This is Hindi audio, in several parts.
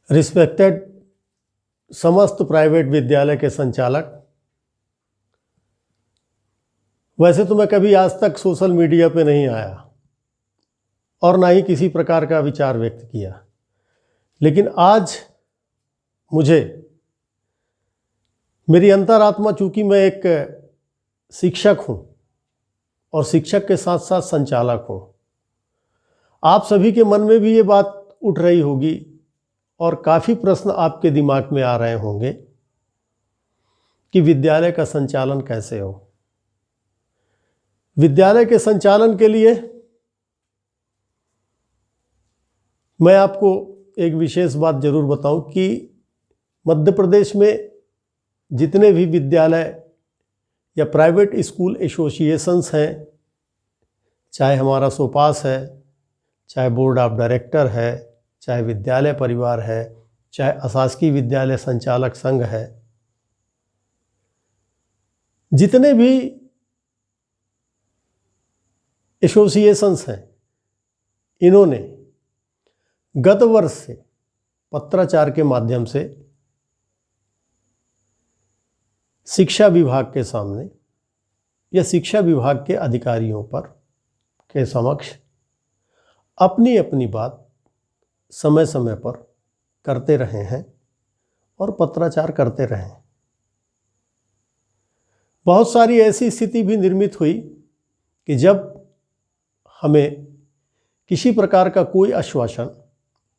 रिस्पेक्टेड समस्त प्राइवेट विद्यालय के संचालक, वैसे तो मैं कभी आज तक सोशल मीडिया पे नहीं आया और ना ही किसी प्रकार का विचार व्यक्त किया, लेकिन आज मुझे मेरी अंतरात्मा, चूंकि मैं एक शिक्षक हूँ और शिक्षक के साथ साथ संचालक हूँ, आप सभी के मन में भी ये बात उठ रही होगी और काफ़ी प्रश्न आपके दिमाग में आ रहे होंगे कि विद्यालय का संचालन कैसे हो। विद्यालय के संचालन के लिए मैं आपको एक विशेष बात जरूर बताऊं कि मध्य प्रदेश में जितने भी विद्यालय या प्राइवेट स्कूल एसोसिएशंस हैं, चाहे हमारा सोपास है, चाहे बोर्ड ऑफ डायरेक्टर है, चाहे विद्यालय परिवार है, चाहे अशासकीय विद्यालय संचालक संघ है, जितने भी एसोसिएशंस हैं, इन्होंने गत वर्ष से पत्राचार के माध्यम से शिक्षा विभाग के सामने या शिक्षा विभाग के अधिकारियों पर के समक्ष अपनी अपनी बात समय समय पर करते रहे हैं और पत्राचार करते रहे हैं। बहुत सारी ऐसी स्थिति भी निर्मित हुई कि जब हमें किसी प्रकार का कोई आश्वासन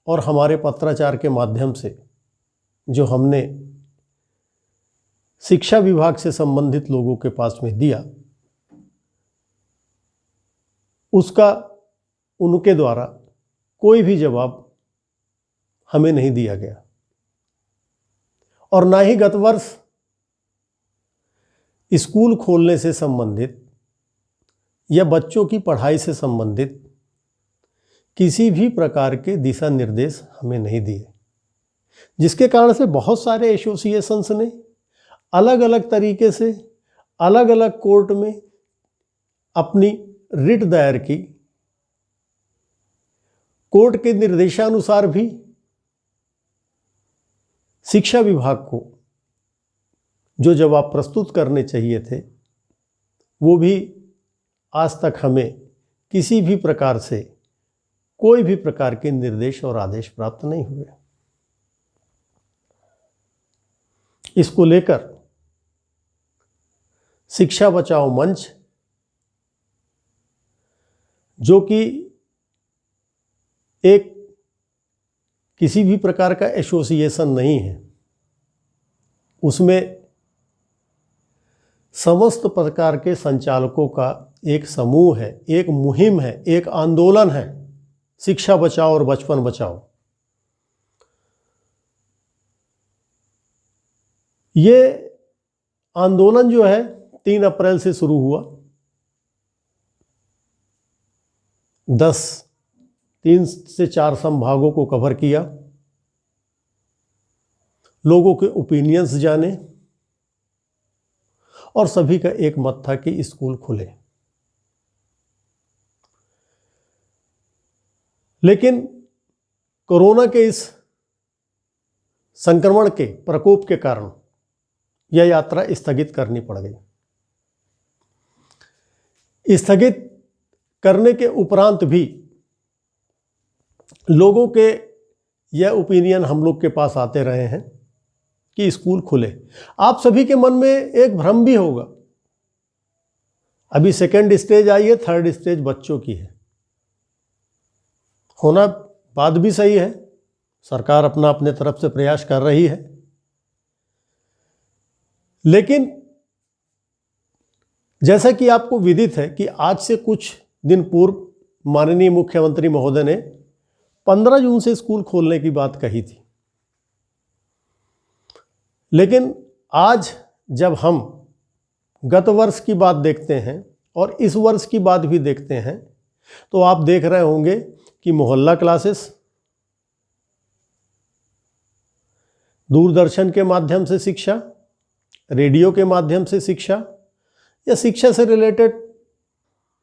और हमारे पत्राचार के माध्यम से जो हमने शिक्षा विभाग से संबंधित लोगों के पास में दिया, उसका उनके द्वारा कोई भी जवाब हमें नहीं दिया गया और ना ही गत वर्ष स्कूल खोलने से संबंधित या बच्चों की पढ़ाई से संबंधित किसी भी प्रकार के दिशा निर्देश हमें नहीं दिए, जिसके कारण से बहुत सारे एसोसिएशंस ने अलग अलग तरीके से अलग अलग कोर्ट में अपनी रिट दायर की। कोर्ट के निर्देशानुसार भी शिक्षा विभाग को जो जवाब प्रस्तुत करने चाहिए थे, वो भी आज तक हमें किसी भी प्रकार से कोई भी प्रकार के निर्देश और आदेश प्राप्त नहीं हुए। इसको लेकर शिक्षा बचाओ मंच, जो कि एक किसी भी प्रकार का एसोसिएशन नहीं है, उसमें समस्त प्रकार के संचालकों का एक समूह है, एक मुहिम है, एक आंदोलन है, शिक्षा बचाओ और बचपन बचाओ। ये आंदोलन जो है 3 अप्रैल से शुरू हुआ। 3 से 4 संभागों को कवर किया, लोगों के ओपिनियंस जाने और सभी का एक मत था कि स्कूल खुले। लेकिन कोरोना के इस संक्रमण के प्रकोप के कारण यह यात्रा स्थगित करनी पड़ गई। स्थगित करने के उपरांत भी लोगों के यह ओपिनियन हम लोग के पास आते रहे हैं कि स्कूल खुले। आप सभी के मन में एक भ्रम भी होगा, अभी सेकेंड स्टेज आई है, थर्ड स्टेज बच्चों की है। होना बात भी सही है, सरकार अपना अपने तरफ से प्रयास कर रही है, लेकिन जैसा कि आपको विदित है कि आज से कुछ दिन पूर्व माननीय मुख्यमंत्री महोदय ने 15 जून से स्कूल खोलने की बात कही थी। लेकिन आज जब हम गत वर्ष की बात देखते हैं और इस वर्ष की बात भी देखते हैं, तो आप देख रहे होंगे कि मोहल्ला क्लासेस, दूरदर्शन के माध्यम से शिक्षा, रेडियो के माध्यम से शिक्षा या शिक्षा से रिलेटेड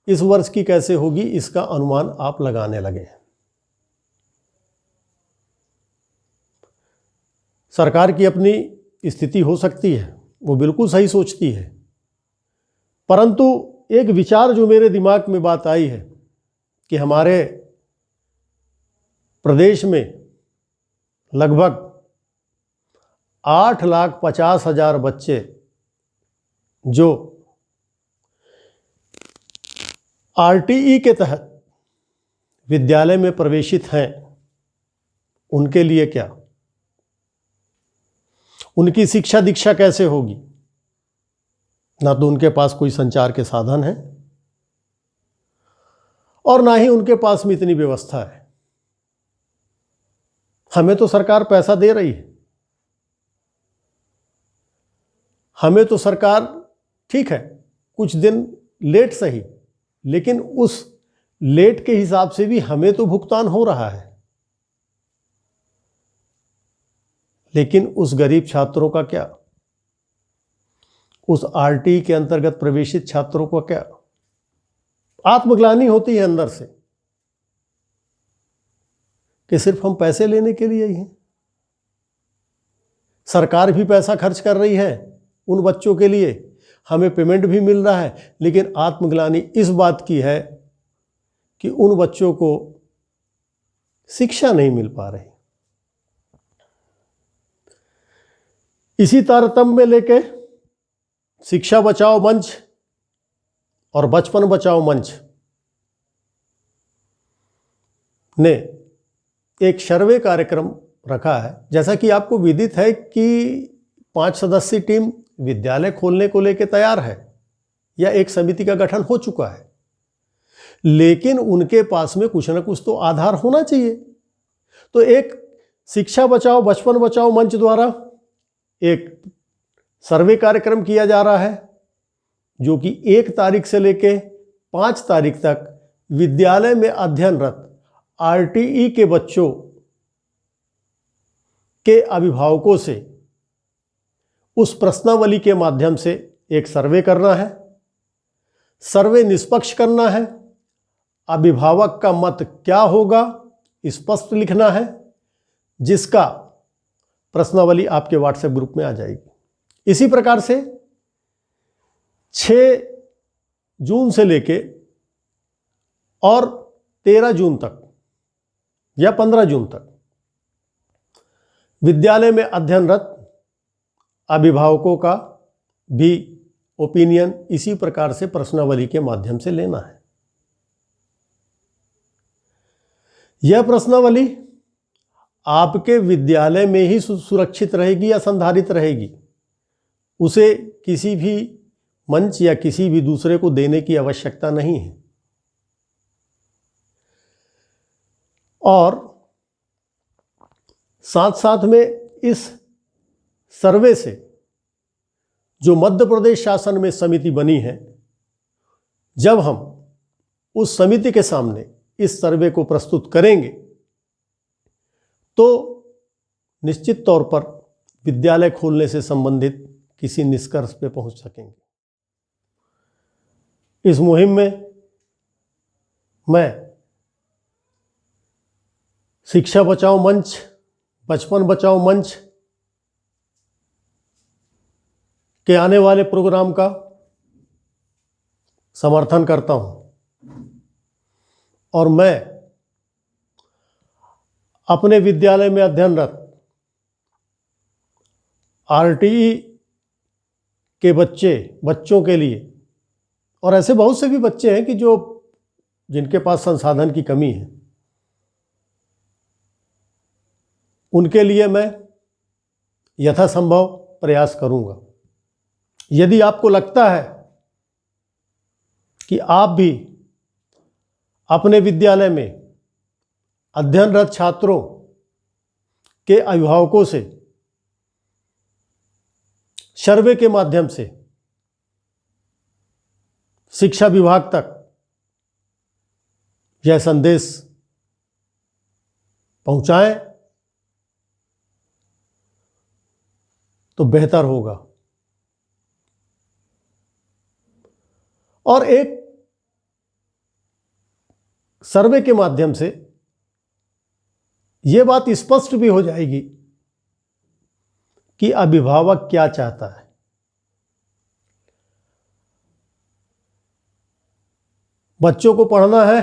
इस वर्ष की कैसे होगी, इसका अनुमान आप लगाने लगे हैं। सरकार की अपनी स्थिति हो सकती है, वो बिल्कुल सही सोचती है, परंतु एक विचार जो मेरे दिमाग में बात आई है कि हमारे प्रदेश में लगभग 8,50,000 बच्चे जो आरटीई के तहत विद्यालय में प्रवेशित हैं, उनके लिए क्या, उनकी शिक्षा दीक्षा कैसे होगी। ना तो उनके पास कोई संचार के साधन है और ना ही उनके पास में इतनी व्यवस्था है। हमें तो सरकार पैसा दे रही है, हमें तो सरकार ठीक है कुछ दिन लेट सही, लेकिन उस लेट के हिसाब से भी हमें तो भुगतान हो रहा है। लेकिन उस गरीब छात्रों का क्या, उस आरटी के अंतर्गत प्रवेशित छात्रों का क्या। आत्मग्लानि होती है अंदर से कि सिर्फ हम पैसे लेने के लिए ही हैं। सरकार भी पैसा खर्च कर रही है उन बच्चों के लिए, हमें पेमेंट भी मिल रहा है, लेकिन आत्मग्लानि इस बात की है कि उन बच्चों को शिक्षा नहीं मिल पा रही। इसी तारतम्य में लेके शिक्षा बचाओ मंच और बचपन बचाओ मंच ने एक सर्वे कार्यक्रम रखा है। जैसा कि आपको विदित है कि 5 सदस्यीय टीम विद्यालय खोलने को लेकर तैयार है या एक समिति का गठन हो चुका है, लेकिन उनके पास में कुछ न कुछ तो आधार होना चाहिए। तो एक शिक्षा बचाओ बचपन बचाओ मंच द्वारा एक सर्वे कार्यक्रम किया जा रहा है, जो कि 1 तारीख से लेके 5 तारीख तक विद्यालय में अध्ययनरत आरटीई के बच्चों के अभिभावकों से उस प्रश्नावली के माध्यम से एक सर्वे करना है। सर्वे निष्पक्ष करना है, अभिभावक का मत क्या होगा स्पष्ट लिखना है, जिसका प्रश्नावली आपके व्हाट्सएप ग्रुप में आ जाएगी। इसी प्रकार से 6 जून से लेके और 13 जून तक या 15 जून तक विद्यालय में अध्ययनरत अभिभावकों का भी ओपिनियन इसी प्रकार से प्रश्नावली के माध्यम से लेना है। यह प्रश्नावली आपके विद्यालय में ही सुरक्षित रहेगी या संधारित रहेगी, उसे किसी भी मंच या किसी भी दूसरे को देने की आवश्यकता नहीं है। और साथ साथ में इस सर्वे से जो मध्य प्रदेश शासन में समिति बनी है, जब हम उस समिति के सामने इस सर्वे को प्रस्तुत करेंगे तो निश्चित तौर पर विद्यालय खोलने से संबंधित किसी निष्कर्ष पे पहुंच सकेंगे। इस मुहिम में मैं शिक्षा बचाओ मंच, बचपन बचाओ मंच के आने वाले प्रोग्राम का समर्थन करता हूं और मैं अपने विद्यालय में अध्ययनरत आरटीई के बच्चों के लिए, और ऐसे बहुत से भी बच्चे हैं कि जिनके पास संसाधन की कमी है, उनके लिए मैं यथासंभव प्रयास करूंगा। यदि आपको लगता है कि आप भी अपने विद्यालय में अध्ययनरत छात्रों के अभिभावकों से सर्वे के माध्यम से शिक्षा विभाग तक यह संदेश पहुंचाएं तो बेहतर होगा। और एक सर्वे के माध्यम से यह बात स्पष्ट भी हो जाएगी कि अभिभावक क्या चाहता है। बच्चों को पढ़ना है,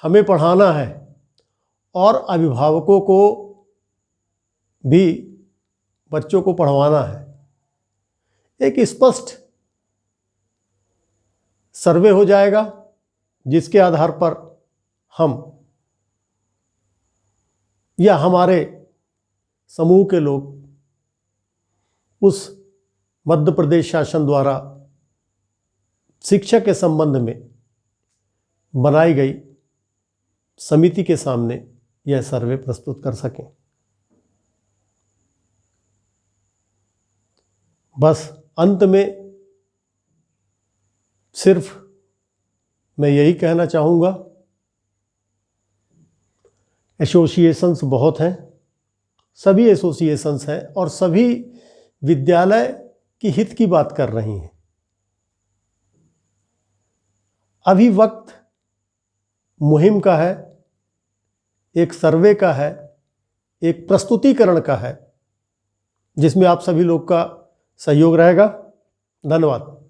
हमें पढ़ाना है, और अभिभावकों को भी बच्चों को पढ़वाना है। एक स्पष्ट सर्वे हो जाएगा जिसके आधार पर हम या हमारे समूह के लोग उस मध्य प्रदेश शासन द्वारा शिक्षा के संबंध में बनाई गई समिति के सामने यह सर्वे प्रस्तुत कर सकें। बस अंत में सिर्फ मैं यही कहना चाहूँगा, एसोसिएशंस बहुत हैं, सभी एसोसिएशंस हैं और सभी विद्यालय की हित की बात कर रही हैं। अभी वक्त मुहिम का है, एक सर्वे का है, एक प्रस्तुतिकरण का है, जिसमें आप सभी लोग का सहयोग रहेगा। धन्यवाद।